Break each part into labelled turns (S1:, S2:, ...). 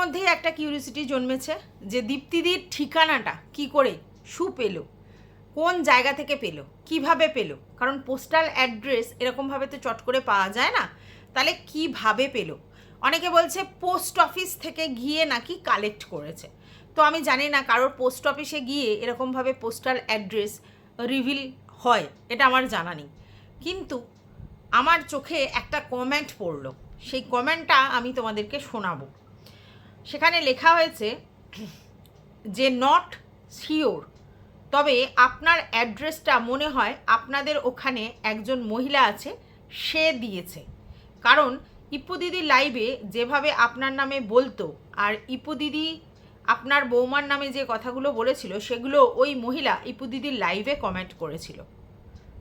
S1: মধ্যেই একটা কিউরিওসিটি জন্মেছে যে দীপ্তিদির ঠিকানাটা কি করে সু পেল, কোন জায়গা থেকে পেল, কিভাবে পেল, কারণ পোস্টাল অ্যাড্রেস এরকমভাবে তো চট করে পাওয়া যায় না, তাহলে কিভাবে পেল? অনেকে বলছে পোস্ট অফিস থেকে গিয়ে নাকি কালেক্ট করেছে। তো আমি জানি না কারোর পোস্ট অফিসে গিয়ে এরকমভাবে পোস্টাল অ্যাড্রেস রিভিল হয়, এটা আমার জানা নেই। কিন্তু আমার চোখে একটা কমেন্ট পড়লো, সেই কমেন্টটা আমি তোমাদেরকে শোনাবো। সেখানে লেখা হয়েছে যে নট শিওর, তবে আপনার অ্যাড্রেসটা মনে হয় আপনাদের ওখানে একজন মহিলা আছে, সে দিয়েছে। কারণ ইপু দিদি লাইভে যেভাবে আপনার নামে বলতো আর ইপু দিদি আপনার বৌমার নামে যে কথাগুলো বলেছিল সেগুলো ওই মহিলা ইপু দিদির লাইভে কমেন্ট করেছিল।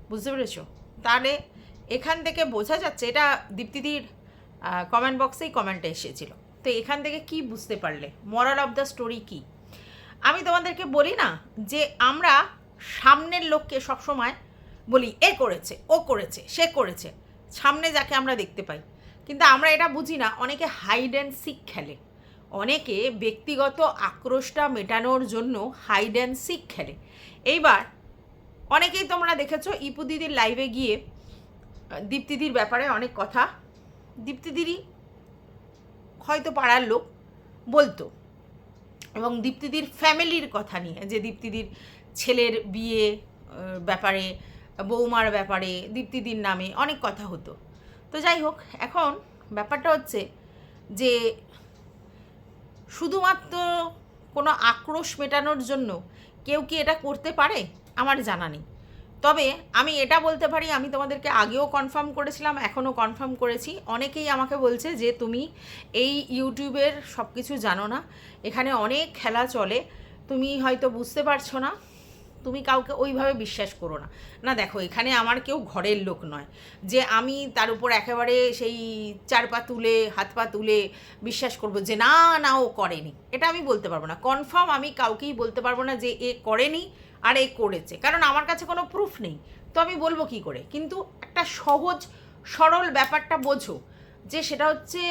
S1: বুঝতে পেরেছো? তাহলে এখান থেকে বোঝা যাচ্ছে, এটা দীপ্তিদির কমেন্ট বক্সেই কমেন্টে এসেছিল। তো এখান থেকে কি বুঝতে পারলে, মরাল অফ দ্য স্টোরি কি? আমি তোমাদেরকে বলি না যে আমরা সামনের লোককে সবসময় বলি এ করেছে, ও করেছে, সে করেছে, সামনে যাকে আমরা দেখতে পাই। কিন্তু আমরা এটা বুঝি না, অনেকে হাইড অ্যান্ড সিক খেলে, অনেকে ব্যক্তিগত আক্রোশটা মেটানোর জন্য হাইড অ্যান্ড সিক খেলে। এইবার অনেকেই তোমরা দেখেছো ইপু দিদির লাইভে গিয়ে দীপ্তিদির ব্যাপারে অনেক কথা দীপ্তিদিরই হয়তো পাড়ার লোক বলতো, এবং দীপ্তিদির ফ্যামিলির কথা নিয়ে, যে দীপ্তিদির ছেলের বিয়ে ব্যাপারে, বৌমার ব্যাপারে, দীপ্তিদির নামে অনেক কথা হতো। তো যাই হোক, এখন ব্যাপারটা হচ্ছে যে শুধুমাত্র কোনো আক্রোশ মেটানোর জন্য কেউ কি এটা করতে পারে আমার জানা নেই। তবে আমি এটা বলতে পারি, আমি তোমাদেরকে আগেও কনফার্ম করেছিলাম, এখনও কনফার্ম করেছি, অনেকেই আমাকে বলছে যে তুমি এই ইউটিউবের সব কিছু জানো না, এখানে অনেক খেলা চলে, তুমি হয়তো বুঝতে পারছো না, তুমি কাউকে ওইভাবে বিশ্বাস করো না। না দেখো, এখানে আমার কেউ ঘরের লোক নয় যে আমি তার উপর একেবারে সেই চার পা তুলে হাত পা তুলে বিশ্বাস করব যে না না ও করেনি, এটা আমি বলতে পারবো না। কনফার্ম আমি কাউকেই বলতে পারবো না যে এ করেনি আর এ করেছে, কারণ আমার কাছে কোনো প্রুফ নেই, তো আমি বলবো কি করে? কিন্তু একটা সহজ সরল ব্যাপারটা বোঝো, যে সেটা হচ্ছে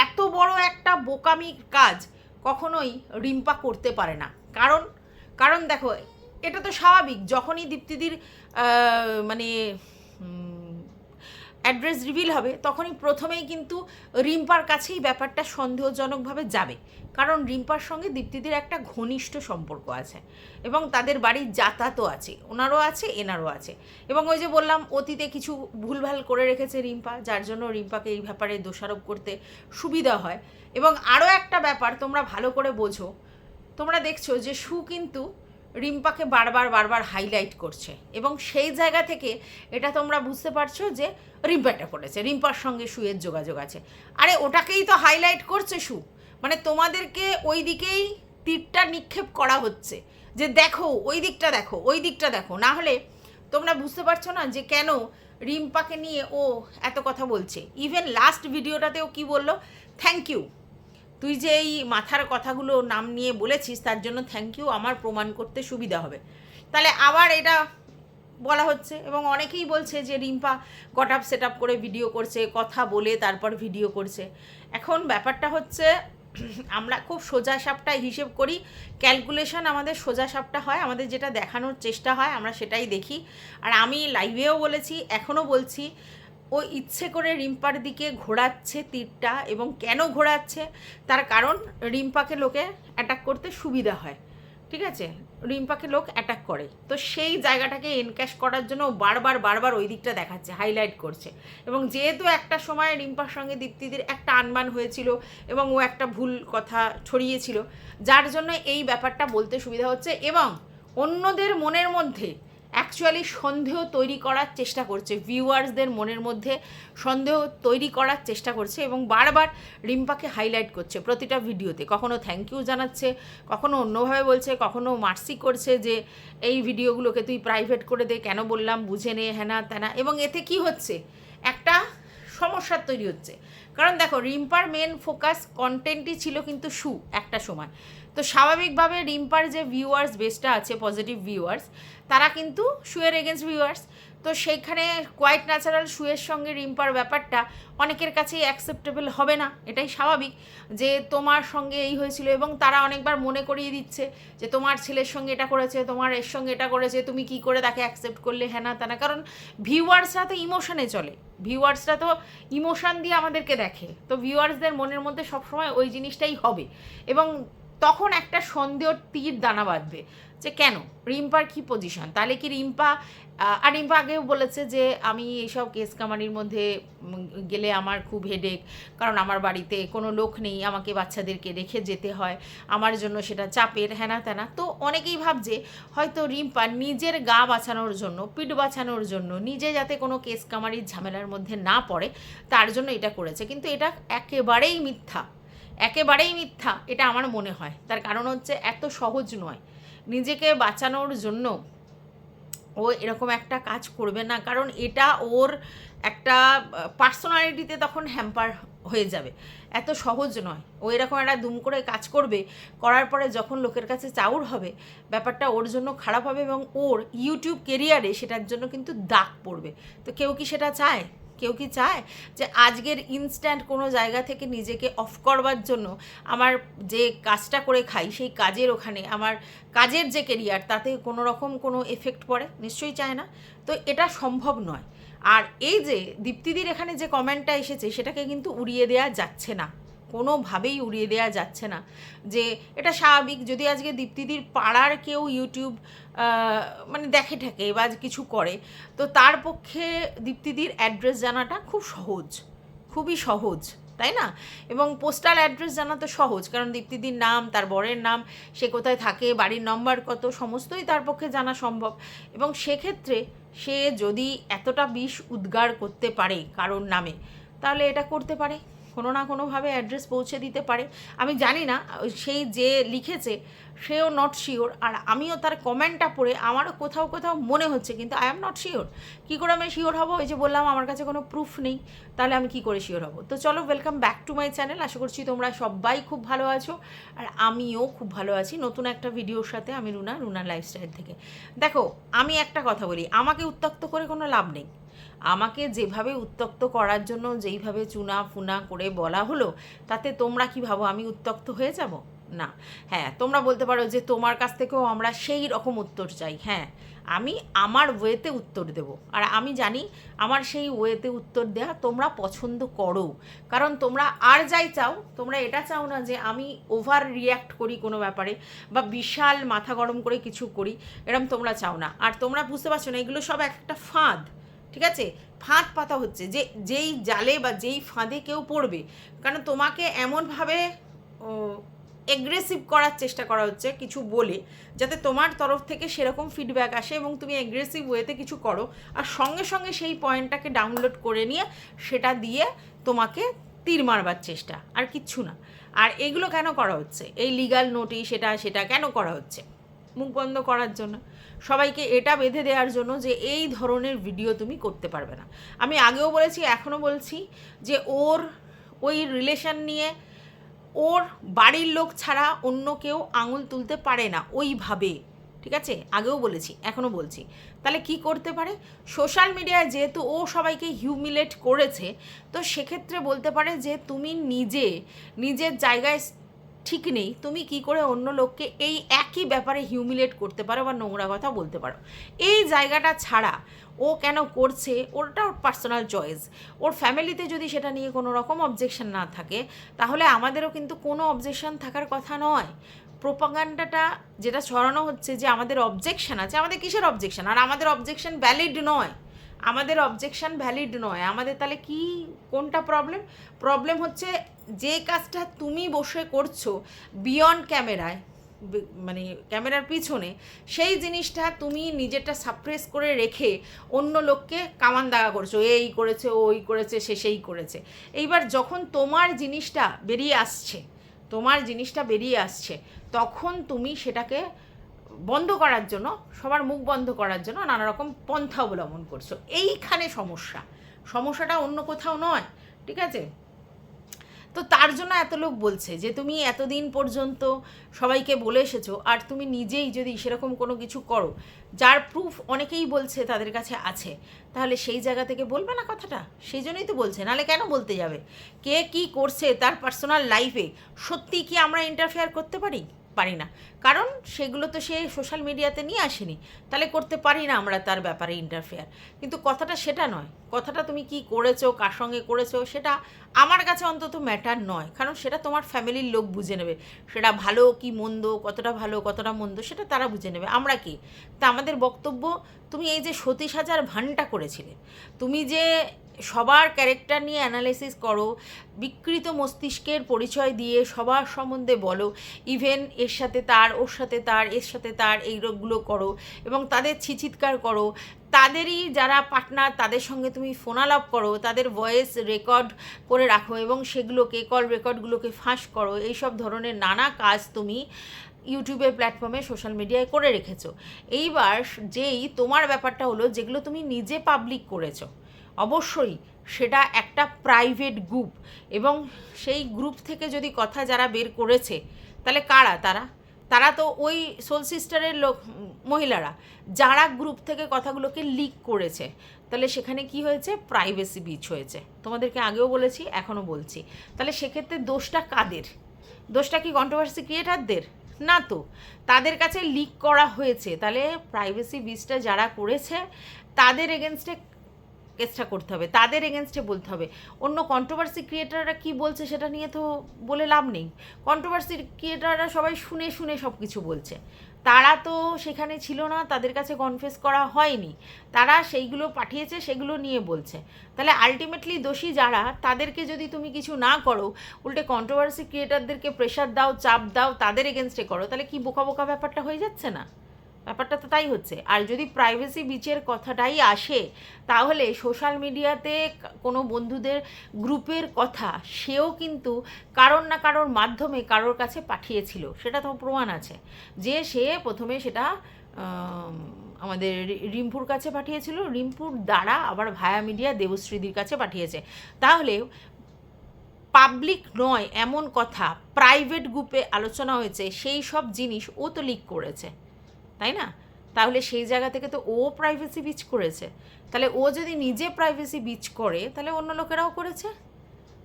S1: এত বড় একটা বোকামির কাজ কখনোই রিম্পা করতে পারে না। কারণ দেখো, এটা তো স্বাভাবিক, যখনই দীপ্তিদির মানে অ্যাড্রেস রিভিল হবে তখনই প্রথমেই কিন্তু রিম্পার কাছেই ব্যাপারটা সন্দেহজনকভাবে যাবে, কারণ রিম্পার সঙ্গে দীপ্তিদির একটা ঘনিষ্ঠ সম্পর্ক আছে এবং তাদের বাড়ির যাতায়াতও আছে, ওনারও আছে এনারও আছে, এবং ওই যে বললাম অতীতে কিছু ভুলভাল করে রেখেছে রিম্পা, যার জন্য রিম্পাকে এই ব্যাপারে দোষারোপ করতে সুবিধা হয়। এবং আরও একটা ব্যাপার তোমরা ভালো করে বোঝো, তোমরা দেখছো যে সু কিন্তু রিম্পাকে বারবার হাইলাইট করছে, এবং সেই জায়গা থেকে এটা তোমরা বুঝতে পারছো যে রিম্পা এটা করেছে, রিম্পার সঙ্গে সুয়ের যোগাযোগ আছে। আরে ওটাকেই তো হাইলাইট করছে সু, মানে তোমাদেরকে ওই দিকেই তীরটা নিক্ষেপ করা হচ্ছে যে দেখো ওই দিকটা দেখো, ওই দিকটা দেখো, না হলে তোমরা বুঝতে পারছো না যে কেন রিম্পাকে নিয়ে ও এত কথা বলছে। ইভেন লাস্ট ভিডিওটাতেও কি বললো, থ্যাংক ইউ, তুই যে এই মাথার কথাগুলো নাম নিয়ে বলেছিস তার জন্য থ্যাংক ইউ, আমার প্রমাণ করতে সুবিধা হবে। তাহলে আবার এটা বলা হচ্ছে, এবং অনেকেই বলছে যে Rimpa got up set up করে ভিডিও করছে, কথা বলে তারপর ভিডিও করছে। এখন ব্যাপারটা হচ্ছে আমরা খুব সোজা সাপটায় হিসেব করি, ক্যালকুলেশন আমাদের সোজা সাপটা হয়, আমাদের যেটা দেখানোর চেষ্টা হয় আমরা সেটাই দেখি। আর আমি লাইভেও বলেছি, এখনও বলছি, ও ইচ্ছে করে রিম্পার দিকে ঘোরাচ্ছে তীরটা, এবং কেন ঘোরাচ্ছে তার কারণ রিম্পাকে লোকে অ্যাটাক করতে সুবিধা হয়, ঠিক আছে, রিম্পাকে লোক অ্যাটাক করে, তো সেই জায়গাটাকে এনক্যাশ করার জন্য বারবার ওই দিকটা দেখাচ্ছে, হাইলাইট করছে। এবং যেহেতু একটা সময় রিম্পার সঙ্গে দীপ্তিদির একটা আনবান হয়েছিল এবং ও একটা ভুল কথা ছড়িয়েছিল, যার জন্য এই ব্যাপারটা বলতে সুবিধা হচ্ছে, এবং অন্যদের মনের মধ্যে অ্যাকচুয়ালি সন্দেহ তৈরি করার চেষ্টা করছে, ভিউয়ার্সদের মনের মধ্যে সন্দেহ তৈরি করার চেষ্টা করছে, এবং বারবার রিম্পাকে হাইলাইট করছে প্রতিটা ভিডিওতে, কখনো থ্যাংক ইউ জানাচ্ছে, কখনো অন্যভাবে বলছে, কখনো মার্সি করছে যে এই ভিডিওগুলোকে তুই প্রাইভেট করে দে, কেন বললাম বুঝে নে, হ্যানা ত্যানা। এবং এতে কি হচ্ছে, একটা সমস্যার তৈরি হচ্ছে, কারণ দেখো রিম্পার মেন ফোকাস কন্টেন্টই ছিল কিন্তু সু একটা সময়, তো স্বাভাবিকভাবে রিম্পার যে ভিউয়ার্স বেসটা আছে, পজিটিভ ভিউয়ার্স, তারা কিন্তু শুয়ের এগেনস্ট ভিউয়ার্স, তো সেইখানে কোয়াইট ন্যাচারাল শুয়ের সঙ্গে রিম্পার ব্যাপারটা অনেকের কাছেই অ্যাকসেপ্টেবল হবে না, এটাই স্বাভাবিক যে তোমার সঙ্গে এই হয়েছিল, এবং তারা অনেকবার মনে করিয়ে দিচ্ছে যে তোমার ছেলের সঙ্গে এটা করেছে, তোমার এর সঙ্গে এটা করেছে, তুমি কি করে তাকে অ্যাকসেপ্ট করলে, হ্যাঁ না তা না। কারণ ভিউয়ার্সরা তো ইমোশনে চলে, ভিউয়ার্সরা তো ইমোশান দিয়ে আমাদেরকে দেখে, তো ভিউয়ার্সদের মনের মধ্যে সবসময় ওই জিনিসটাই হবে, এবং তখন একটা সন্দেহ তীর দানা বাঁধবে যে কেন রিম্পার কী পজিশন, তাহলে কি রিম্পা, আর রিম্পা আগেও বলেছে যে আমি এইসব কেস কামারির মধ্যে গেলে আমার খুব হেডেক, কারণ আমার বাড়িতে কোনো লোক নেই, আমাকে বাচ্চাদেরকে রেখে যেতে হয়, আমার জন্য সেটা চাপের, হ্যানা ত্যানা। তো অনেকেই ভাবছে হয়তো রিম্পা নিজের গা বাঁচানোর জন্য, পিঠ বাঁচানোর জন্য, নিজে যাতে কোনো কেস কামারির ঝামেলার মধ্যে না পড়ে তার জন্য এটা করেছে, কিন্তু এটা একেবারেই মিথ্যা, একেবারেই মিথ্যা এটা আমার মনে হয়। তার কারণ হচ্ছে এত সহজ নয় নিজেকে বাঁচানোর জন্য ও এরকম একটা কাজ করবে না, কারণ এটা ওর একটা পার্সোনালিটিতে তখন হ্যাম্পার হয়ে যাবে, এত সহজ নয়। ও এরকম একটা দুম করে কাজ করবে, করার পরে যখন লোকের কাছে চাউর হবে ব্যাপারটা ওর জন্য খারাপ হবে, এবং ওর ইউটিউব কেরিয়ারে সেটার জন্য কিন্তু দাগ পড়বে। তো কেউ কি সেটা চায়? কেউ কি চায় যে আজকের ইনস্ট্যান্ট কোনো জায়গা থেকে নিজেকে অফ করবার জন্য আমার যে কাজটা করে খাই সেই কাজের ওখানে আমার কাজের যে কেরিয়ার তাতে কোনো রকম কোনো এফেক্ট পড়ে? নিশ্চয়ই চায় না। তো এটা সম্ভব নয়। আর এই যে দীপ্তিদির এখানে যে কমেন্টটা এসেছে সেটাকে কিন্তু উড়িয়ে দেওয়া যাচ্ছে না, কোনোভাবেই উড়িয়ে দেওয়া যাচ্ছে না। যে এটা স্বাভাবিক, যদি আজকে দীপ্তিদির পাড়ার কেউ ইউটিউব মানে দেখে থাকে বা কিছু করে, তো তার পক্ষে দীপ্তিদির অ্যাড্রেস জানাটা খুব সহজ, খুবই সহজ, তাই না? এবং পোস্টাল অ্যাড্রেস জানা তো সহজ, কারণ দীপ্তিদির নাম, তার বরের নাম, সে কোথায় থাকে, বাড়ির নম্বর কত, সমস্তই তার পক্ষে জানা সম্ভব। এবং সেক্ষেত্রে সে যদি এতটা বিষ উদ্গার করতে পারে কারোর নামে, তাহলে এটা করতে পারে, কোনো না কোনোভাবে অ্যাড্রেস পৌঁছে দিতে পারে। আমি জানি না সেই যে লিখেছে সেও নট শিওর, আর আমিও তার কমেন্টটা পড়ে আমারও কোথাও কোথাও মনে হচ্ছে, কিন্তু আই অ্যাম নট শিওর। কী করে আমি শিওর হব? ওই যে বললাম আমার কাছে কোনো প্রুফ নেই, তাহলে আমি কি করে শিওর হব? তো চলো, welcome back to my channel. আশা করছি তোমরা সবাই খুব ভালো আছো, আর আমিও খুব ভালো আছি নতুন একটা ভিডিওর সাথে। আমি রুনা লাইফস্টাইল থেকে। দেখো, আমি একটা কথা বলি, আমাকে উত্ত্যক্ত করে কোনো লাভ নেই। আমাকে যেভাবে উত্ত্যক্ত করার জন্য যেইভাবে চুনা ফুনা করে বলা হলো, তাতে তোমরা কি ভাবো আমি উত্ত্যক্ত হয়ে যাব? না। হ্যাঁ, তোমরা বলতে পারো যে তোমার কাছ থেকেও আমরা সেই রকম উত্তর চাই। হ্যাঁ, আমি আমার ওয়েতে উত্তর দেব, আর আমি জানি আমার সেই ওয়েতে উত্তর দেওয়া তোমরা পছন্দ করো, কারণ তোমরা আর যাই চাও, তোমরা এটা চাও না যে আমি ওভার রিয়্যাক্ট করি কোনো ব্যাপারে, বা বিশাল মাথা গরম করে কিছু করি, এরম তোমরা চাও না। আর তোমরা বুঝতে পারছো না এগুলো সব একটা ফাঁদ, ঠিক আছে? ফাঁদ পাতা হচ্ছে, যে যেই জালে বা যেই ফাঁদে কেউ পড়বে, কারণ তোমাকে এমনভাবে এগ্রেসিভ করার চেষ্টা করা হচ্ছে কিছু বলে, যাতে তোমার তরফ থেকে সেরকম ফিডব্যাক আসে এবং তুমি এগ্রেসিভ ওয়েতে কিছু করো, আর সঙ্গে সঙ্গে সেই পয়েন্টটাকে ডাউনলোড করে নিয়ে সেটা দিয়ে তোমাকে তীর মারবার চেষ্টা, আর কিচ্ছু না। আর এগুলো কেন করা হচ্ছে? এই লিগ্যাল নোটিশ সেটা কেন করা হচ্ছে? মুখ বন্ধ করার জন্য, সবাইকে এটা বেঁধে দেওয়ার জন্য যে এই ধরনের ভিডিও তুমি করতে পারবে না। আমি আগেও বলেছি, এখনও বলছি, যে ওর ওই রিলেশন নিয়ে ওর বাড়ির লোক ছাড়া অন্য কেউ আঙুল তুলতে পারে না ওইভাবে, ঠিক আছে? আগেও বলেছি, এখনও বলছি। তাহলে কি করতে পারে? সোশ্যাল মিডিয়ায় যেহেতু ও সবাইকে হিউমিলেট করেছে, তো সেক্ষেত্রে বলতে পারে যে তুমি নিজের জায়গায় ঠিক নেই, তুমি কি করে অন্য লোককে এই একই ব্যাপারে হিউমিলেট করতে পারো বা নোংরা কথা বলতে পারো? এই জায়গাটা ছাড়া ও কেন করছে, ওটা ওর পার্সোনাল চয়েস। ওর ফ্যামিলিতে যদি সেটা নিয়ে কোনো রকম অবজেকশন না থাকে, তাহলে আমাদেরও কিন্তু কোনো অবজেকশন থাকার কথা নয়। প্রোপাগান্ডাটা যেটা ছড়ানো হচ্ছে যে আমাদের অবজেকশন আছে, আমাদের কিসের অবজেকশন? আর আমাদের অবজেকশন ভ্যালিড নয়, আমাদের অবজেকশন ভ্যালিড নয়। আমাদের তাহলে কি, কোনটা প্রবলেম হচ্ছে যে কাজটা তুমি বসে করছো বিয়ন্ড ক্যামেরায়, মানে ক্যামেরার পিছনে, সেই জিনিসটা তুমি নিজেরটা সাপ্রেস করে রেখে অন্য লোককে কামান দাগা করছো, এই করেছে, ওই করেছে, সে সেই করেছে। এইবার যখন তোমার জিনিসটা বেরিয়ে আসছে তখন তুমি সেটাকে বন্ধ করার জন্য, সবার মুখ বন্ধ করার জন্য নানা রকম পন্থা অবলম্বন করছো। এইখানে সমস্যাটা অন্য কোথাও নয়, ঠিক আছে? তো তো তার জন্য এত লোক বলছে যে তুমি এতদিন পর্যন্ত সবাইকে বলে এসেছো, আর তুমি নিজেই যদি সেরকম কোনো কিছু করো যার প্রুফ অনেকেই বলছে তাদের কাছে আছে, তাহলে সেই জায়গা থেকে বলবে না কথাটা? সেই জন্যই তো বলছে, নাহলে কেন বলতে যাবে? কে কি করছে তার পার্সোনাল লাইফে সত্যি কি আমরা ইন্টারফেয়ার করতে পারি? পারি না, কারণ সেগুলো তো সে সোশ্যাল মিডিয়াতে নিয়ে আসেনি, তাহলে করতে পারি না আমরা তার ব্যাপারে ইন্টারফেয়ার। কিন্তু কথাটা সেটা নয়, কথাটা তুমি কি করেছো, কার সঙ্গে করেছো, সেটা আমার কাছে অন্তত ম্যাটার নয়, কারণ সেটা তোমার ফ্যামিলির লোক বুঝে নেবে, সেটা ভালো কি মন্দ, কতটা ভালো কতটা মন্দ সেটা তারা বুঝে নেবে, আমরা কি। তা আমাদের বক্তব্য, তুমি এই যে সতী সাজার ভানটা করেছিলে, তুমি যে সবার ক্যারেক্টার নিয়ে অ্যানালাইসিস করো, বিকৃত মস্তিষ্কের পরিচয় দিয়ে সবার সম্বন্ধে বলো, ইভেন এর সাথে তার, ওর সাথে তার, এর সাথে তার, এইগুলো করো এবং তাদের ছিচিৎকার করো, তাদেরই যারা পার্টনার তাদের সঙ্গে তুমি ফোনালাপ করো, তাদের ভয়েস রেকর্ড করে রাখো এবং সেগুলোকে কল রেকর্ডগুলোকে ফাঁস করো, এইসব ধরনের নানা কাজ তুমি ইউটিউবের প্ল্যাটফর্মে সোশ্যাল মিডিয়ায় করে রেখেছো। এইবার যেই তোমার ব্যাপারটা হলো, যেগুলো তুমি নিজে পাবলিক করেছো, অবশ্যই সেটা একটা প্রাইভেট গ্রুপ, এবং সেই গ্রুপ থেকে যদি কথা যারা বের করেছে, তাহলে কারা তারা? তারা তো ওই সোল সিস্টারের লোক, মহিলারা যারা গ্রুপ থেকে কথাগুলোকে লিক করেছে। তাহলে সেখানে কি হয়েছে? প্রাইভেসি ব্রিচ হয়েছে। তোমাদেরকে আগেও বলেছি, এখনও বলছি। তাহলে সেক্ষেত্রে দোষটা কাদের? দোষটা কি কন্ট্রোভার্সি ক্রিয়েটারদের? না তো, তাদের কাছে লিক করা হয়েছে। তাহলে প্রাইভেসি ব্রিচটা যারা করেছে তাদের এগেনস্টে কেসটা করতে হবে, তাদের এগেনস্টে বলতে হবে। অন্য কন্ট্রোভার্সি ক্রিয়েটাররা কি বলছে সেটা নিয়ে তো বলে লাভ নেই। কন্ট্রোভার্সি ক্রিয়েটাররা সবাই শুনে শুনে সব কিছু বলছে, তারা তো সেখানে ছিল না, তাদের কাছে কনফেস করা হয়নি, তারা সেইগুলো পাঠিয়েছে, সেগুলো নিয়ে বলছে। তাহলে আলটিমেটলি দোষী যারা, তাদেরকে যদি তুমি কিছু না করো, উল্টে কন্ট্রোভার্সি ক্রিয়েটারদেরকে প্রেশার দাও, চাপ দাও, তাদের এগেনস্টে করো, তাহলে কি বোকা বোকা ব্যাপারটা হয়ে যাচ্ছে না? ব্যাপারটা তো তাই হচ্ছে। আর যদি প্রাইভেসি ব্রিচের কথাটাই আসে, তাহলে সোশ্যাল মিডিয়াতে কোনো বন্ধুদের গ্রুপের কথা সেও কিন্তু কারোর না কারোর মাধ্যমে কারোর কাছে পাঠিয়েছিল, সেটা তো প্রমাণ আছে যে সে প্রথমে সেটা আমাদের রিম্পুর কাছে পাঠিয়েছিল, রিম্পুর দ্বারা আবার ভায়া মিডিয়া দেবশ্রীদির কাছে পাঠিয়েছে। তাহলে পাবলিক নয় এমন কথা প্রাইভেট গ্রুপে আলোচনা হয়েছে, সেই সব জিনিস ও তো লিক করেছে, তাই না? তাহলে সেই জায়গা থেকে তো ও প্রাইভেসি ব্রিচ করেছে। তাহলে ও যদি নিজে প্রাইভেসি ব্রিচ করে, তাহলে অন্য লোকেরাও করেছে,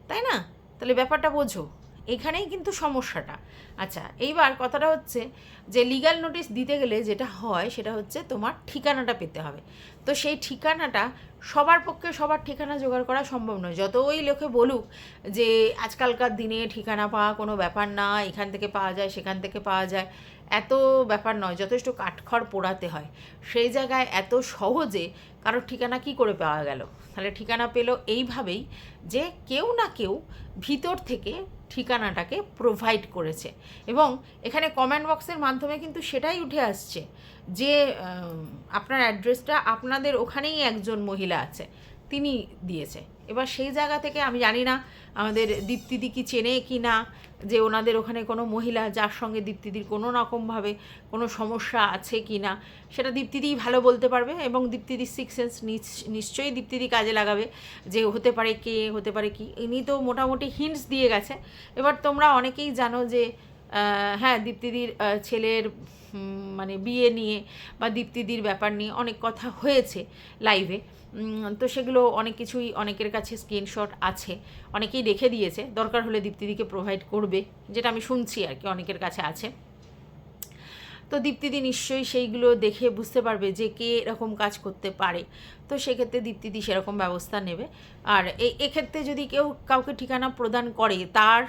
S1: তাই না? তাহলে ব্যাপারটা বোঝো, এখানেই কিন্তু সমস্যাটা। আচ্ছা, এইবার কথাটা হচ্ছে যে লিগ্যাল নোটিশ দিতে গেলে যেটা হয় সেটা হচ্ছে তোমার ঠিকানাটা পেতে হবে। তো সেই ঠিকানাটা সবার পক্ষে সবার ঠিকানা জোগাড় করা সম্ভব নয়। যতই লোকে বলুক যে আজকালকার দিনে ঠিকানা পাওয়া কোনো ব্যাপার না, এখান থেকে পাওয়া যায়, সেখান থেকে পাওয়া যায়, এত ব্যাপার নয়, যথেষ্ট কাঠখড় পোড়াতে হয়। সেই জায়গায় এত সহজে কারোর ঠিকানা কি করে পাওয়া গেল? তাহলে ঠিকানা পেল এইভাবেই যে কেউ না কেউ ভিতর থেকে ঠিকানাটাকে প্রোভাইড করেছে, এবং এখানে কমেন্ট বক্সের মাধ্যমে কিন্তু সেটাই উঠে আসছে যে আপনার অ্যাড্রেসটা আপনাদের ওখানেই একজন মহিলা আছে, তিনি দিয়েছে। এবার সেই জায়গা থেকে আমি জানি না আমাদের দীপ্তিদি কি চেনে কি না, যে ওনাদের ওখানে কোনো মহিলা যার সঙ্গে দীপ্তিদির কোনো রকমভাবে কোনো সমস্যা আছে কি না, সেটা দীপ্তিদিই ভালো বলতে পারবে, এবং দীপ্তিদির সিক্স সেন্স নিশ্চয়ই দীপ্তিদি কাজে লাগাবে যে হতে পারে কে, হতে পারে কি। ইনি তো মোটামুটি হিন্টস দিয়ে গেছে। এবার তোমরা অনেকেই জানো যে হ্যাঁ, দীপ্তিদির ছেলের মানে বিয়ে নিয়ে বা দীপ্তিদির ব্যাপার নিয়ে অনেক কথা হয়েছে লাইভে। তো সেগুলো অনেক কিছুই অনেকের কাছে স্ক্রিনশট আছে, অনেকেই রেখে দিয়েছে, দরকার হলে দীপ্তিদিকে প্রোভাইড করবে, যেটা আমি শুনছি আর কি, অনেকের কাছে আছে। তো দীপ্তিদি নিশ্চয়ই সেইগুলো দেখে বুঝতে পারবে যে কে এরকম কাজ করতে পারে, তো সেক্ষেত্রে দীপ্তিদি সেরকম ব্যবস্থা নেবে। আর এক্ষেত্রে যদি কেউ কাউকে ঠিকানা প্রদান করে তার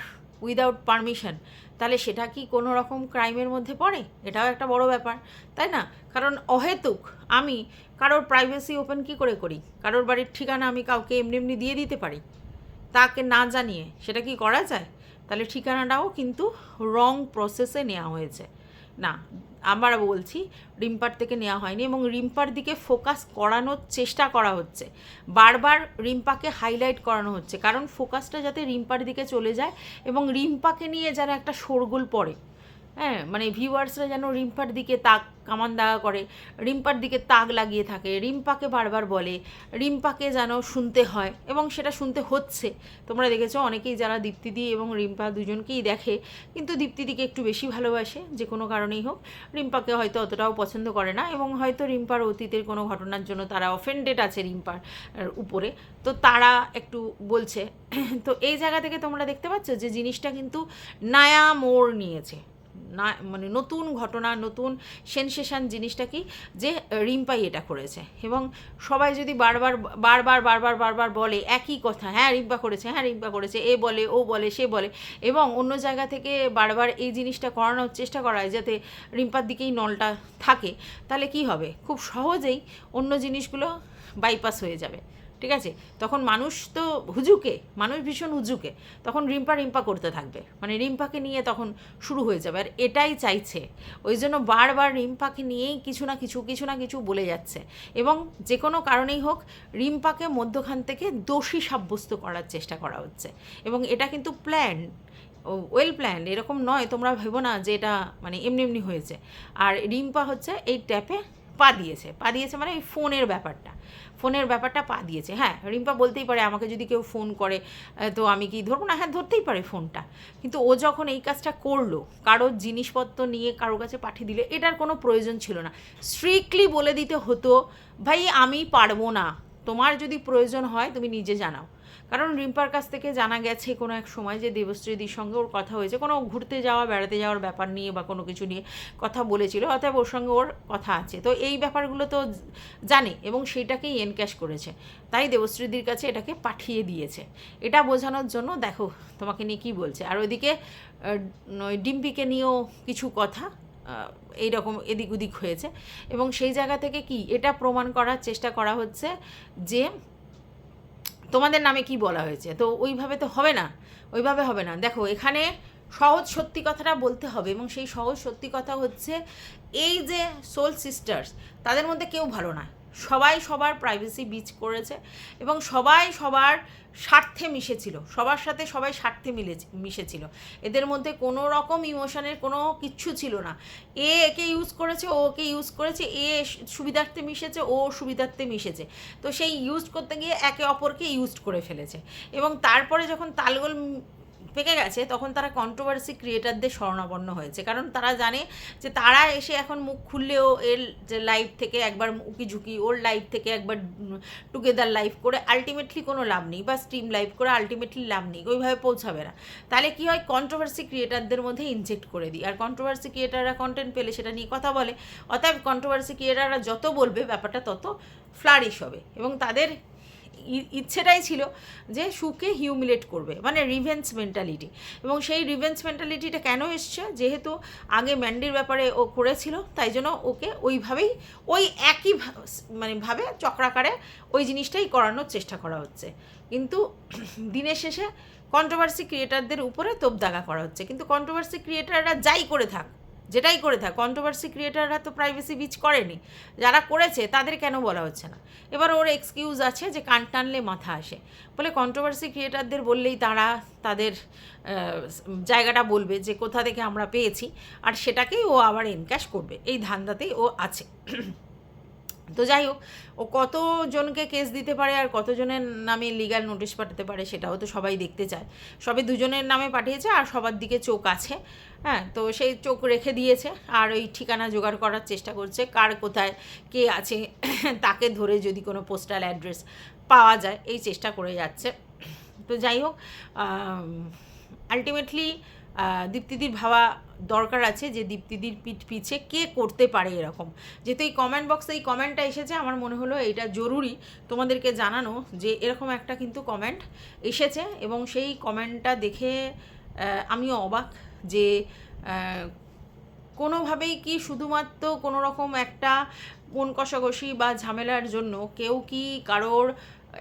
S1: উইদাউট পারমিশন, তাহলে সেটা কি কোনো রকম ক্রাইমের মধ্যে পড়ে? এটাও একটা বড় ব্যাপার, তাই না? কারণ অহেতুক আমি কারোর প্রাইভেসি ওপেন কী করে করি? কারোর বাড়ির ঠিকানা আমি কাউকে এমনি এমনি দিয়ে দিতে পারি তাকে না জানিয়ে? সেটা কি করা যায়? তাহলে ঠিকানাটাও কিন্তু রং প্রসেসে নেওয়া হয়েছে। না, আবার বলছি, রিম্পার থেকে নেওয়া হয়নি, এবং রিম্পার দিকে ফোকাস করানোর চেষ্টা করা হচ্ছে, বারবার রিম্পাকে হাইলাইট করানো হচ্ছে, কারণ ফোকাসটা যাতে রিম্পার দিকে চলে যায় এবং রিম্পাকে নিয়ে যেন একটা শোরগোল পড়ে, হ্যাঁ, মানে ভিউয়ার্সরা যেন রিম্পার দিকে তাক কামান দাগা করে, রিম্পার দিকে তাক লাগিয়ে থাকে, রিম্পাকে বারবার বলে, রিম্পাকে যেন শুনতে হয়, এবং সেটা শুনতে হচ্ছে। তোমরা দেখেছো অনেকেই যারা দীপ্তিদি এবং রিম্পা দুজনকেই দেখে, কিন্তু দীপ্তিদিকে একটু বেশি ভালোবাসে যে কোনো কারণেই হোক, রিম্পাকে হয়তো অতটাও পছন্দ করে না, এবং হয়তো রিম্পার অতীতের কোনো ঘটনার জন্য তারা অফেন্ডেড আছে রিম্পার উপরে, তো তারা একটু বলছে। তো এই জায়গা থেকে তোমরা দেখতে পাচ্ছ যে জিনিসটা কিন্তু নয়া মোড় নিয়েছে, না মানে নতুন ঘটনা, নতুন সেনসেশন জিনিসটা কি, যে রিম্পাই এটা করেছে। এবং সবাই যদি বারবার বারবার বারবার বারবার বলে একই কথা, হ্যাঁ রিম্পা করেছে, হ্যাঁ রিম্পা করেছে, এ বলে ও বলে সে বলে, এবং অন্য জায়গা থেকে বারবার এই জিনিসটা করানোর চেষ্টা করায় যাতে রিম্পার দিকেই নলটা থাকে, তাহলে কি হবে, খুব সহজেই অন্য জিনিসগুলো বাইপাস হয়ে যাবে। ঠিক আছে, তখন মানুষ তো হুজুকে, মানুষ ভীষণ হুজুকে, তখন রিম্পা রিম্পা করতে থাকবে, মানে রিম্পাকে নিয়ে তখন শুরু হয়ে যাবে, আর এটাই চাইছে। ওই জন্য বারবার রিম্পাকে নিয়েই কিছু না কিছু কিছু না কিছু বলে যাচ্ছে, এবং যে কোনো কারণেই হোক রিম্পাকে মধ্যখান থেকে দোষী সাব্যস্ত করার চেষ্টা করা হচ্ছে, এবং এটা কিন্তু প্ল্যান, ওয়েল প্ল্যান, এরকম নয় তোমরা ভেবো না যে এটা মানে এমনি এমনি হয়েছে। আর রিম্পা হচ্ছে এই ট্যাপে পা দিয়েছে, পা দিয়েছে মানে এই ফোনের ব্যাপারটা পা দিয়েছে। হ্যাঁ, রিম্পা বলতেই পারে আমাকে যদি কেউ ফোন করে তো আমি কি ধরবো না, হ্যাঁ ধরতেই পারে ফোনটা, কিন্তু ও যখন এই কাজটা করলো, কারোর জিনিসপত্র নিয়ে কারোর কাছে পাঠিয়ে দিলে এটার কোনো প্রয়োজন ছিল না। স্ট্রিক্টলি বলে দিতে হতো, ভাই আমি পারবো না, তোমার যদি প্রয়োজন হয় তুমি নিজে জানাও। কারণ রিম্পার কাছ থেকে জানা গেছে কোনো এক সময় যে দেবশ্রীদির সঙ্গে ওর কথা হয়েছে, কোনো ঘুরতে যাওয়া বেড়াতে যাওয়ার ব্যাপার নিয়ে বা কোনো কিছু নিয়ে কথা বলেছিল, অতএব ওর সঙ্গে ওর কথা আছে, তো এই ব্যাপারগুলো তো জানে, এবং সেইটাকেই এনক্যাশ করেছে, তাই দেবশ্রীদির কাছে এটাকে পাঠিয়ে দিয়েছে। এটা বোঝানোর জন্য দেখো তোমাকে নিয়ে কী বলছে। আর ওইদিকে ডিম্পিকে নিয়েও কিছু কথা এইরকম এদিক ওদিক হয়েছে, এবং সেই জায়গা থেকে কি এটা প্রমাণ করার চেষ্টা করা হচ্ছে যে তোমাদের নামে কি বলা হয়েছে, তো ওইভাবে তো হবে না, ওইভাবে হবে না। দেখো এখানে সহজ সত্যি কথাটা বলতে হবে, এবং সেই সহজ সত্যি কথা হচ্ছে এই যে সোল সিস্টার্স, তাদের মধ্যে কেউ ভালো না, সবাই সবার প্রাইভেসি বিচ করেছে, এবং সবাই সবার স্বার্থে মিশেছিল, সবার সাথে সবাই স্বার্থে মিশেছিল, এদের মধ্যে কোনো রকম ইমোশনের কোনো কিচ্ছু ছিল না। একে ইউজ করেছে, ও ওকে ইউজ করেছে, এ সুবিধার্থে মিশেছে, ও সুবিধার্থে মিশেছে, তো সেই ইউজ করতে গিয়ে একে অপরকে ইউজ করে ফেলেছে, এবং তারপরে যখন তালগোল পেকে গেছে তখন তারা কন্ট্রোভার্সি ক্রিয়েটারদের শরণাপন্ন হয়েছে, কারণ তারা জানে যে তারা এসে এখন মুখ খুললেও এর যে লাইভ থেকে একবার উকি ঝুঁকি, ওর লাইভ থেকে একবার টুগেদার লাইভ করে আলটিমেটলি কোনো লাভ নেই, বা স্ট্রিম লাইভ করে আলটিমেটলি লাভ নেই, ওইভাবে পৌঁছাবে না। তাহলে কী হয়, কন্ট্রোভার্সি ক্রিয়েটারদের মধ্যে ইনজেক্ট করে দিই, আর কন্ট্রোভার্সি ক্রিয়েটাররা কন্টেন্ট পেলে সেটা নিয়ে কথা বলে, অতএব কন্ট্রোভার্সি ক্রিয়েটাররা যত বলবে ব্যাপারটা তত ফ্লারিশ হবে, এবং তাদের ইচ্ছেটাই ছিল যে সুকে হিউমিলেট করবে, মানে রিভেঞ্জ মেন্টালিটি। এবং সেই রিভেঞ্জ মেন্টালিটিটা কেন এসছে, যেহেতু আগে ম্যান্ডির ব্যাপারে ও করেছিল, তাই জন্য ওকে ওইভাবেই ওই একই মানে ভাবে চক্রাকারে ওই জিনিসটাই করানোর চেষ্টা করা হচ্ছে, কিন্তু দিনের শেষে কন্ট্রোভার্সি ক্রিয়েটারদের উপরে তোপদাগা করা হচ্ছে। কিন্তু কন্ট্রোভার্সি ক্রিয়েটাররা যাই করে থাক, যেটাই করে থাক, কন্ট্রোভার্সি ক্রিয়েটাররা তো প্রাইভেসি বিচ করেনি, যারা করেছে তাদের কেন বলা হচ্ছে না। এবার ওর এক্সকিউজ আছে যে কান টানলে মাথা আসে, বলে কন্ট্রোভার্সি ক্রিয়েটারদের বললেই তারা তাদের জায়গাটা বলবে যে কোথা থেকে আমরা পেয়েছি, আর সেটাকেই ও আবার এনক্যাশ করবে, এই ধান্দাতেই ও আছে। তো যাই হোক, ও কতজনকে কেস দিতে পারে আর কতজনের নামে লিগ্যাল নোটিশ পাঠাতে পারে সেটাও তো সবাই দেখতে চায়। সবে দুজনের নামে পাঠিয়েছে আর সবার দিকে চোখ আছে, হ্যাঁ, তো সেই চোখ রেখে দিয়েছে, আর ওই ঠিকানা জোগাড় করার চেষ্টা করছে, কার কোথায় কে আছে তাকে ধরে যদি কোনো পোস্টাল অ্যাড্রেস পাওয়া যায়, এই চেষ্টা করে যাচ্ছে। তো যাই হোক, আলটিমেটলি দীপ্তিদির ভাবা দরকার আছে যে দীপ্তিদির পিছে কে করতে পারে এরকম। যেহেতু এই কমেন্ট বক্সে এই কমেন্টটা এসেছে, আমার মনে হলো এইটা জরুরি তোমাদেরকে জানানো যে এরকম একটা কিন্তু কমেন্ট এসেছে, এবং সেই কমেন্টটা দেখে আমিও অবাক যে কোনোভাবেই কি শুধুমাত্র কোনো রকম একটা মন কষাকষি বা ঝামেলার জন্য কেউ কি কারোর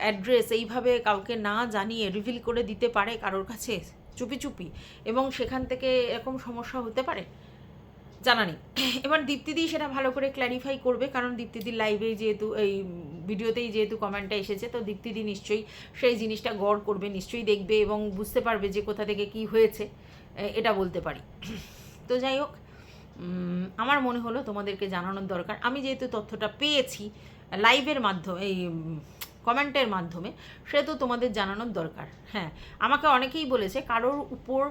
S1: অ্যাড্রেস এইভাবে কাউকে না জানিয়ে রিভিল করে দিতে পারে কারোর কাছে চুপি চুপি, এবং সেখান থেকে এরকম সমস্যা হতে পারে? জানা নেই। এবার দীপ্তিদি সেটা ভালো করে ক্ল্যারিফাই করবে, কারণ দীপ্তিদির লাইভেই যেহেতু এই ভিডিওতেই যেহেতু কমেন্টটা এসেছে, তো দীপ্তিদি নিশ্চয়ই সেই জিনিসটা গড় করবে, নিশ্চয়ই দেখবে এবং বুঝতে পারবে যে কোথা থেকে কি হয়েছে, এটা বলতে পারি। তো যাই হোক, আমার মনে হলো তোমাদেরকে জানানোর দরকার। আমি যেহেতু তথ্যটা পেয়েছি লাইভের মাধ্যমে, এই কমেন্টের মাধ্যমে, সেহেতু তোমাদের জানানোর দরকার। হ্যাঁ, আমাকে অনেকেই বলেছে কারোর উপর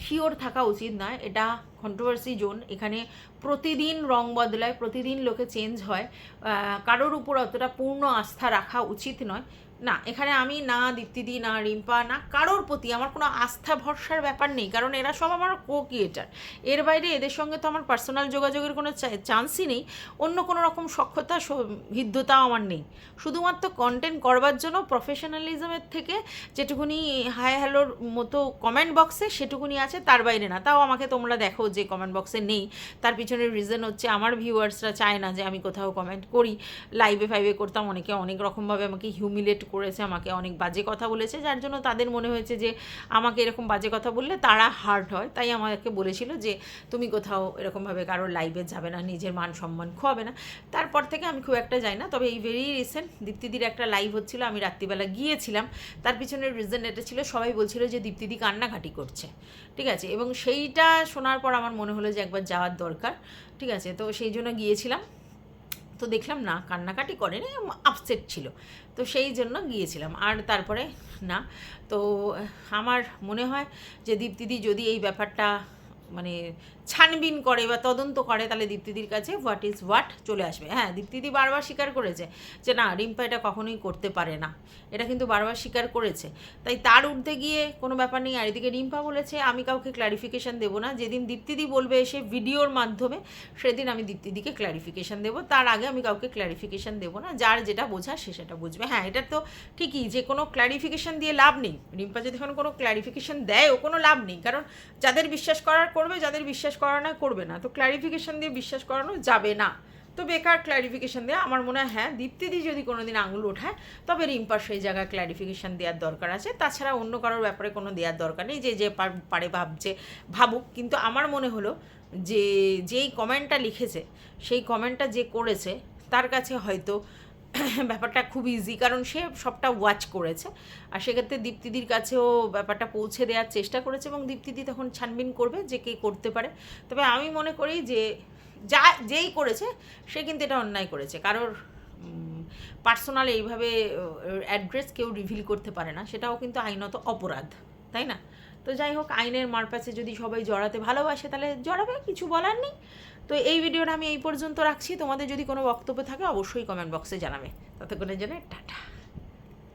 S1: শিওর থাকা উচিত নয়, এটা কন্ট্রোভার্সি জোন, এখানে প্রতিদিন রং বদলায়, প্রতিদিন লোকে চেঞ্জ হয়, কারোর উপর অতটা পূর্ণ আস্থা রাখা উচিত নয়। না, এখানে আমি না দীপ্তিদি না রিম্পা না কারোর প্রতি আমার কোনো আস্থা ভরসার ব্যাপার নেই, কারণ এরা সব আমার কো ক্রিয়েটার। এর বাইরে এদের সঙ্গে তো আমার পার্সোনাল যোগাযোগের কোনো চান্সই নেই, অন্য কোনো রকম সক্ষতা হৃদ্যতাও আমার নেই। শুধুমাত্র কন্টেন্ট করবার জন্য প্রফেশনালিজমের থেকে যেটুকুনি হাই হ্যালোর মতো কমেন্ট বক্সে সেটুকুনি আছে, তার বাইরে না। তাও আমাকে তোমরা দেখো যে কমেন্ট বক্সে নেই, তার পিছনের রিজন হচ্ছে আমার ভিউয়ার্সরা চায় না যে আমি কোথাও কমেন্ট করি। লাইভে ফাইভে করতাম, অনেকে অনেক রকমভাবে আমাকে হিউমিলেট করেছে, আমাকে অনেক বাজে কথা বলেছে, যার জন্য তাদের মনে হয়েছে যে আমাকে এরকম বাজে কথা বললে তারা হার্ট হয়, তাই আমাকে বলেছিল যে তুমি কোথাও এরকমভাবে কারোর লাইভে যাবে না, নিজের মান সম্মান খোয়াবে না। তারপর থেকে আমি খুব একটা যাই না। তবে এই ভেরি রিসেন্ট দীপ্তিদির একটা লাইভ হচ্ছিল, আমি রাত্রিবেলা গিয়েছিলাম। তার পিছনের রিজন এটা ছিল, সবাই বলছিল যে দীপ্তিদি কান্নাকাটি করছে, ঠিক আছে, এবং সেইটা শোনার পর আমার মনে হলো যে একবার যাওয়ার দরকার, ঠিক আছে। তো সেই জন্য গিয়েছিলাম, তো দেখলাম না কান্নাকাটি করেনি, আপসেট ছিল, তো সেই জন্য গিয়েছিলাম। আর তারপরে না, তো আমার মনে হয় যে দীপ্তিদি যদি এই ব্যাপারটা মানে ছানবিন করে বা তদন্ত করে, তাহলে দীপ্তিদির কাছে হোয়াট ইজ হোয়াট চলে আসবে। হ্যাঁ, দীপ্তিদি বারবার স্বীকার করেছে যে না, রিম্পা এটা কখনোই করতে পারে না, এটা কিন্তু বারবার স্বীকার করেছে। তাই তার ঊর্ধ্বে গিয়ে কোনো ব্যাপার নেই। আর এদিকে রিম্পা বলেছে আমি কাউকে ক্ল্যারিফিকেশান দেবো না, যেদিন দীপ্তিদি বলবে এসে ভিডিওর মাধ্যমে, সেদিন আমি দীপ্তিদিকে ক্ল্যারিফিকেশান দেবো, তার আগে আমি কাউকে ক্ল্যারিফিকেশান দেবো না। যার যেটা বোঝা সে সেটা বুঝবে। হ্যাঁ, এটা তো ঠিকই যে কোনো ক্ল্যারিফিকেশান দিয়ে লাভ নেই। রিম্পা যদি এখন কোনো ক্ল্যারিফিকেশান দেয়ও কোনো লাভ নেই, কারণ যাদের বিশ্বাস করার করবে, যাদের বিশ্বাস করা না করবে না। তো ক্ল্যারিফিকেশান দিয়ে বিশ্বাস করানো যাবে না, তো বেকার ক্ল্যারিফিকেশান দেওয়া। আমার মনে হয় হ্যাঁ, দীপ্তিদি যদি কোনো দিন আঙুল ওঠায়, তবে রিম্পার সেই জায়গায় ক্ল্যারিফিকেশান দেওয়ার দরকার আছে। তাছাড়া অন্য কারোর ব্যাপারে কোনো দেওয়ার দরকার নেই, যে যে পারে ভাবছে ভাবুক। কিন্তু আমার মনে হলো যে যেই কমেন্টটা লিখেছে, সেই কমেন্টটা যে করেছে, তার কাছে হয়তো ব্যাপারটা খুব ইজি, কারণ সে সবটা ওয়াচ করেছে। আর সেক্ষেত্রে দীপ্তিদির কাছেও ব্যাপারটা পৌঁছে দেওয়ার চেষ্টা করেছে, এবং দীপ্তিদি তখন ছানবিন করবে যে কে করতে পারে। তবে আমি মনে করি যে যেই করেছে সে কিন্তু এটা অন্যায় করেছে। কারোর পার্সোনাল এইভাবে অ্যাড্রেস কেউ রিভিল করতে পারে না, সেটাও কিন্তু আইনত অপরাধ, তাই না? তো যাই হোক, আইনের মারপ্যাচে যদি সবাই জড়াতে ভালোবাসে তাহলে জড়াবে, কিছু বলার নেই। তো এই ভিডিওটা আমি এই পর্যন্ত রাখছি। তোমাদের যদি কোনো বক্তব্য থাকে অবশ্যই কমেন্ট বক্সে জানাবে। ততক্ষণের জন্য টাটা।